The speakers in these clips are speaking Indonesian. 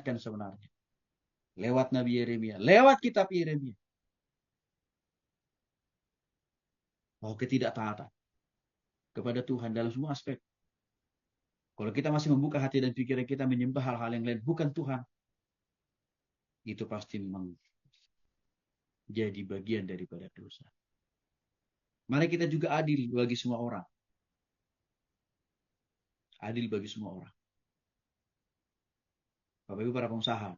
diingatkan sebenarnya. Lewat Nabi Yeremia, lewat kitab Yeremia. Oh, ketidaktaatan kepada Tuhan dalam semua aspek. Kalau kita masih membuka hati dan pikiran kita menyembah hal-hal yang lain bukan Tuhan, itu pasti memang jadi bagian daripada dosa. Mari kita juga adil bagi semua orang. Adil bagi semua orang. Bapak Ibu para pengusaha,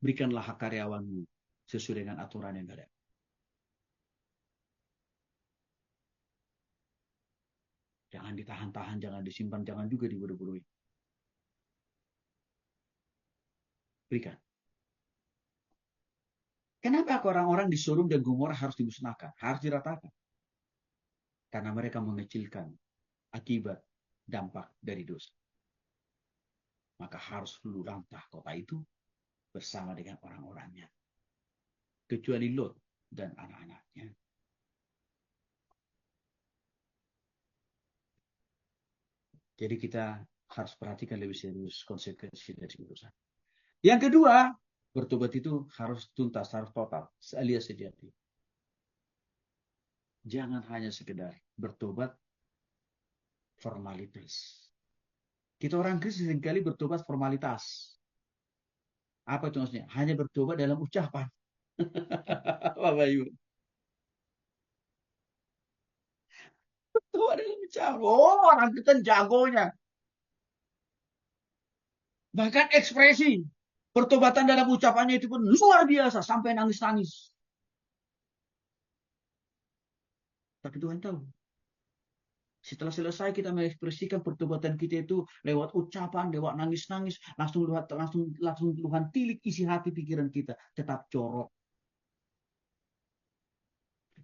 berikanlah hak karyawanmu sesuai dengan aturan yang ada. Jangan ditahan-tahan, jangan disimpan, jangan juga diburu-burui. Berikan. Kenapa orang-orang di Sodom dan Gomora harus dimusnahkan, harus diratakan? Karena mereka mengecilkan akibat dampak dari dosa. Maka harus luluh lantah kota itu bersama dengan orang-orangnya. Kecuali Lot dan anak-anaknya. Jadi kita harus perhatikan lebih serius konsekuensi dari dosa. Yang kedua, bertobat itu harus tuntas, harus total, alias sejati. Jangan hanya sekedar bertobat formalitas. Kita orang Kristen seringkali bertobat formalitas. Apa itu maksudnya? Hanya bertobat dalam ucapan. Bapak Ibu. Bertobat dalam ucapan. Oh, orang Kristen jagonya. Bahkan ekspresi pertobatan dalam ucapannya itu pun luar biasa. Sampai nangis-nangis. Tapi Tuhan tahu. Setelah selesai kita mengekspresikan pertobatan kita itu lewat ucapan, lewat nangis-nangis, langsung Tuhan tilik isi hati pikiran kita, tetap jorok.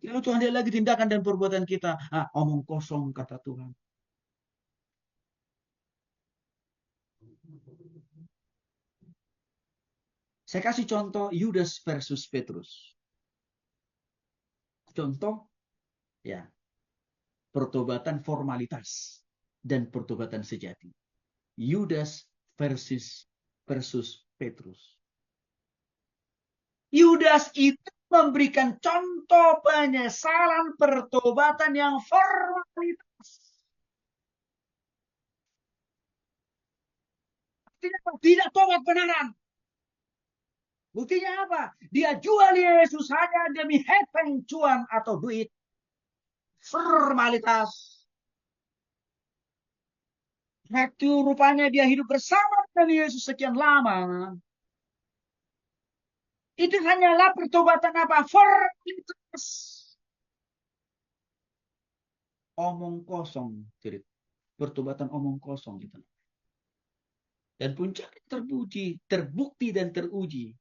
Lalu Tuhan lihat lagi tindakan dan perbuatan kita, omong kosong kata Tuhan. Saya kasih contoh Yudas versus Petrus. Contoh, ya, pertobatan formalitas dan pertobatan sejati. Yudas versus Petrus. Yudas itu memberikan contoh penyesalan pertobatan yang formalitas. Tidak tobat benaran. Buktinya apa? Dia jual Yesus hanya demi hepeng cuan atau duit. Formalitas. Waktu rupanya dia hidup bersama dengan Yesus sekian lama. Itu hanyalah pertobatan apa? Formalitas. Omong kosong. Pertobatan omong kosong. Gitu. Dan puncak terbukti dan teruji.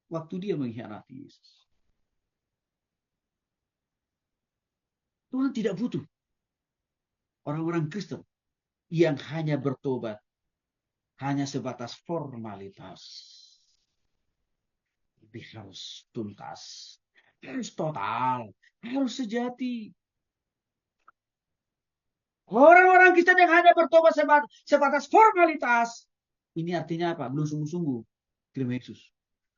Waktu dia mengkhianati Yesus. Tuhan tidak butuh orang-orang Kristen yang hanya bertobat hanya sebatas formalitas. Tapi harus tuntas, harus total, harus sejati. Orang-orang Kristen yang hanya bertobat sebatas formalitas, ini artinya apa? Belum sungguh-sungguh terima Yesus.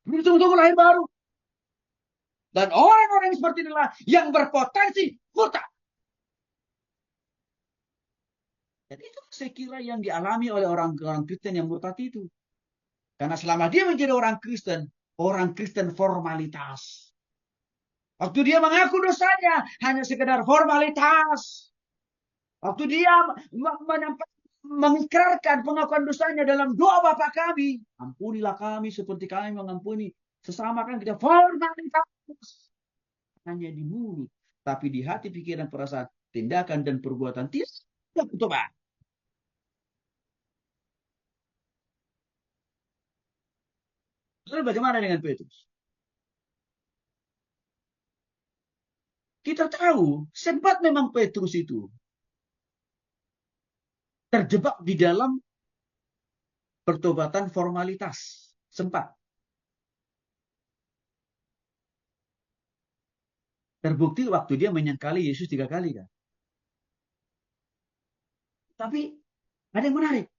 Belum sungguh-sungguh lahir baru. Dan orang-orang seperti inilah yang berpotensi murtad. Dan itu saya kira yang dialami oleh orang-orang Kristen yang murtad itu. Karena selama dia menjadi orang Kristen formalitas. Waktu dia mengaku dosanya, hanya sekedar formalitas. Waktu dia mengikrarkan pengakuan dosanya dalam doa Bapa kami, ampunilah kami seperti kami mengampuni sesama kan kita formalitas. Hanya di mulut, tapi di hati, pikiran, perasaan, tindakan, dan perbuatan tidak bertobat. Lalu bagaimana dengan Petrus? Kita tahu, sempat memang Petrus itu terjebak di dalam pertobatan formalitas. Sempat. Terbukti waktu dia menyangkali Yesus 3 kali kan. Tapi ada yang menarik.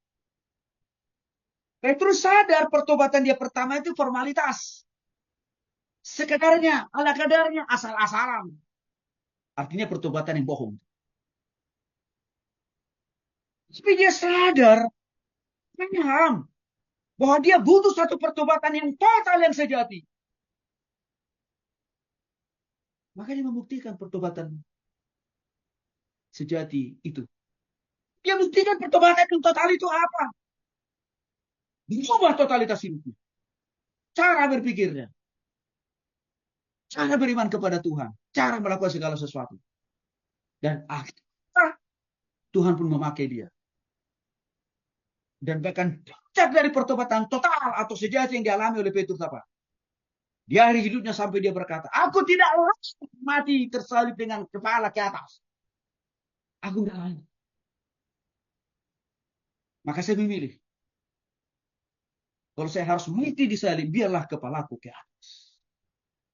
Petrus sadar pertobatan dia pertama itu formalitas. Sekedarnya, ala kadarnya, asal-asalan. Artinya pertobatan yang bohong. Tapi dia sadar, paham, bahwa dia butuh satu pertobatan yang total, yang sejati. Maka dia membuktikan pertobatan sejati itu. Dia buktikan pertobatan yang total itu apa? Berubah totalitas hidupnya. Cara berpikirnya. Cara beriman kepada Tuhan. Cara melakukan segala sesuatu. Dan akhirnya Tuhan pun memakai dia. Dan bahkan puncak dari pertobatan total atau sejati yang dialami oleh Petrus apa? Di akhir hidupnya sampai dia berkata, aku tidak langsung mati tersalib dengan kepala ke atas. Aku tidak lain. Maka saya memilih. Kalau saya harus mati disalib, biarlah kepalaku ke atas.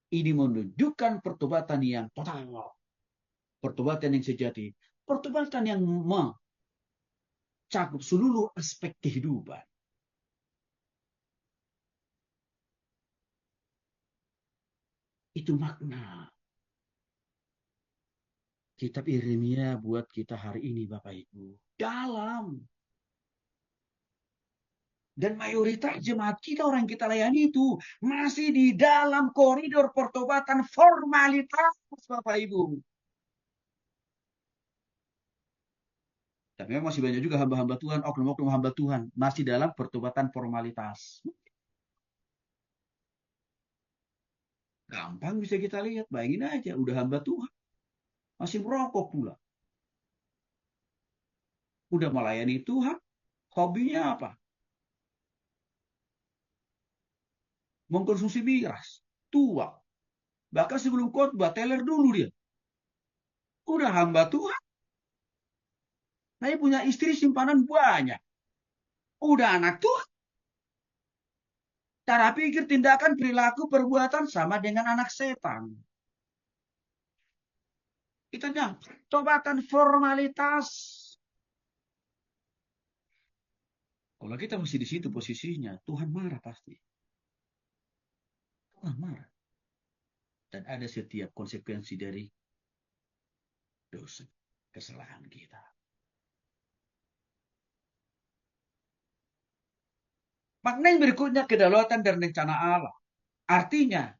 Ini menunjukkan pertobatan yang total. Pertobatan yang sejati. Pertobatan yang mencakup seluruh aspek kehidupan. Itu makna kitab Yeremia buat kita hari ini, Bapak Ibu. Dalam. Dan mayoritas jemaat kita, orang yang kita layani itu masih di dalam koridor pertobatan formalitas, Bapak Ibu. Tapi memang masih banyak juga hamba-hamba Tuhan, oknum-oknum hamba Tuhan, masih dalam pertobatan formalitas. Gampang bisa kita lihat, bayangin aja, udah hamba Tuhan, masih merokok pula. Udah melayani Tuhan, hobinya apa? Mengkonsumsi miras, tua. Bahkan sebelum khotbah, teler dulu dia. Udah hamba Tuhan, saya punya istri simpanan banyak. Udah anak Tuhan. Cara pikir, tindakan, perilaku, perbuatan sama dengan anak setan. Kita pertobatan formalitas. Kalau kita masih di situ posisinya, Tuhan marah pasti. Tuhan marah. Dan ada setiap konsekuensi dari dosa, kesalahan kita. Makna yang berikutnya, kedaulatan dan rencana Allah. Artinya,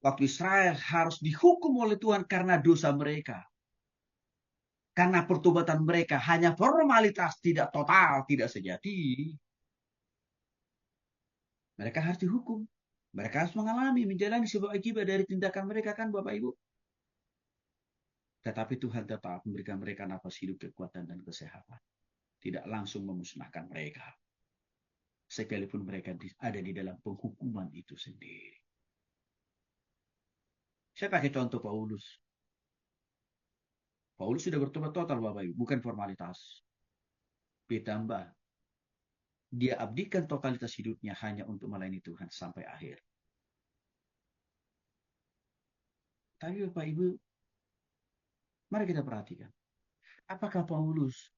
waktu Israel harus dihukum oleh Tuhan karena dosa mereka. Karena pertobatan mereka hanya formalitas, tidak total, tidak sejati. Mereka harus dihukum. Mereka harus mengalami, menjalani sebuah akibat dari tindakan mereka, kan Bapak Ibu. Tetapi Tuhan tetap memberikan mereka nafas hidup, kekuatan, dan kesehatan. Tidak langsung memusnahkan mereka. Sekalipun mereka ada di dalam penghukuman itu sendiri. Saya pakai contoh Paulus. Paulus sudah bertobat total, Bapak Ibu, bukan formalitas. Ditambah, dia abdikan totalitas hidupnya hanya untuk melayani Tuhan sampai akhir. Tapi Bapak Ibu, mari kita perhatikan. Apakah Paulus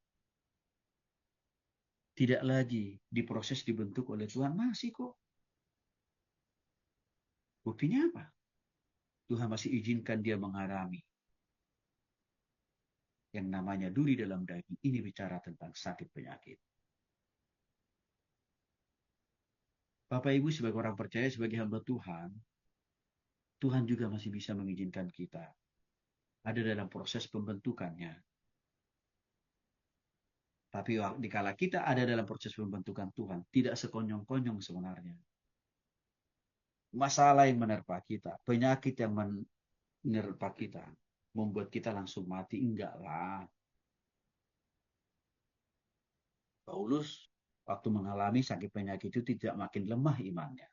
tidak lagi diproses, dibentuk oleh Tuhan? Masih kok. Buktinya apa? Tuhan masih izinkan dia mengalami yang namanya duri dalam daging. Ini bicara tentang sakit penyakit. Bapak Ibu, sebagai orang percaya, sebagai hamba Tuhan, Tuhan juga masih bisa mengizinkan kita ada dalam proses pembentukannya. Tapi dikala kita ada dalam proses pembentukan Tuhan, tidak sekonyong-konyong sebenarnya. Masalah yang menerpa kita, penyakit yang menerpa kita, membuat kita langsung mati. Enggak lah. Paulus waktu mengalami sakit penyakit itu tidak makin lemah imannya.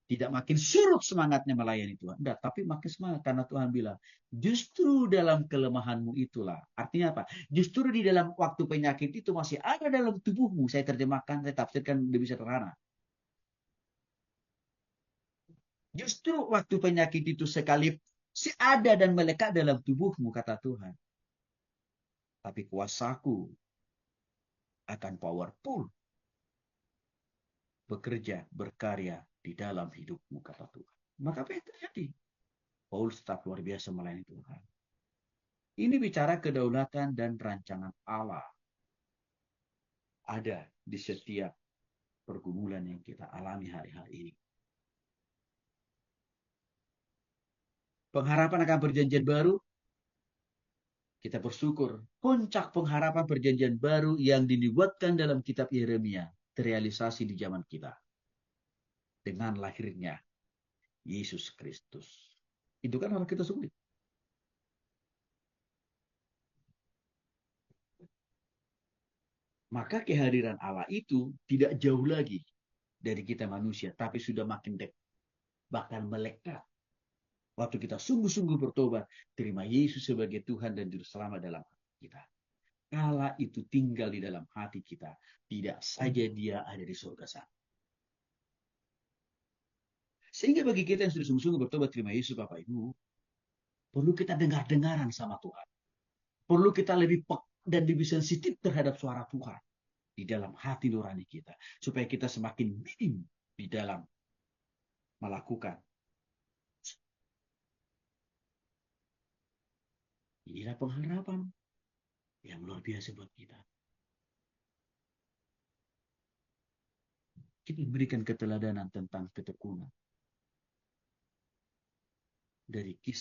Tidak makin surut semangatnya melayani Tuhan. Enggak, tapi makin semangat. Karena Tuhan bilang, justru dalam kelemahanmu itulah. Artinya apa? Justru di dalam waktu penyakit itu masih ada dalam tubuhmu. Saya terjemahkan, saya tafsirkan lebih sederhana. Justru waktu penyakit itu sekali ada dan melekat dalam tubuhmu, kata Tuhan. Tapi kuasaku akan powerful bekerja, berkarya di dalam hidupmu, kata Tuhan. Maka apa yang terjadi? Paulus tetap luar biasa melayani Tuhan. Ini bicara kedaulatan dan rancangan Allah. Ada di setiap pergumulan yang kita alami hari-hari ini. Pengharapan akan perjanjian baru, kita bersyukur. Puncak pengharapan perjanjian baru yang dinubuatkan dalam kitab Yeremia terrealisasi di zaman kita. Dengan lahirnya Yesus Kristus. Itu kan harus kita syukuri. Maka kehadiran Allah itu tidak jauh lagi dari kita manusia, tapi sudah makin dekat, bahkan melekat. Waktu kita sungguh-sungguh bertobat, terima Yesus sebagai Tuhan dan Juru Selamat dalam hati kita. Allah itu tinggal di dalam hati kita. Tidak saja dia ada di surga sana. Sehingga bagi kita yang sudah sungguh-sungguh bertobat, terima Yesus Bapak Ibu, perlu kita dengar-dengaran sama Tuhan. Perlu kita lebih dan lebih sensitif terhadap suara Tuhan di dalam hati nurani kita. Supaya kita semakin minim di dalam melakukan. Inilah pengharapan yang luar biasa buat kita. Kita berikan keteladanan tentang ketekunan. Dari kisah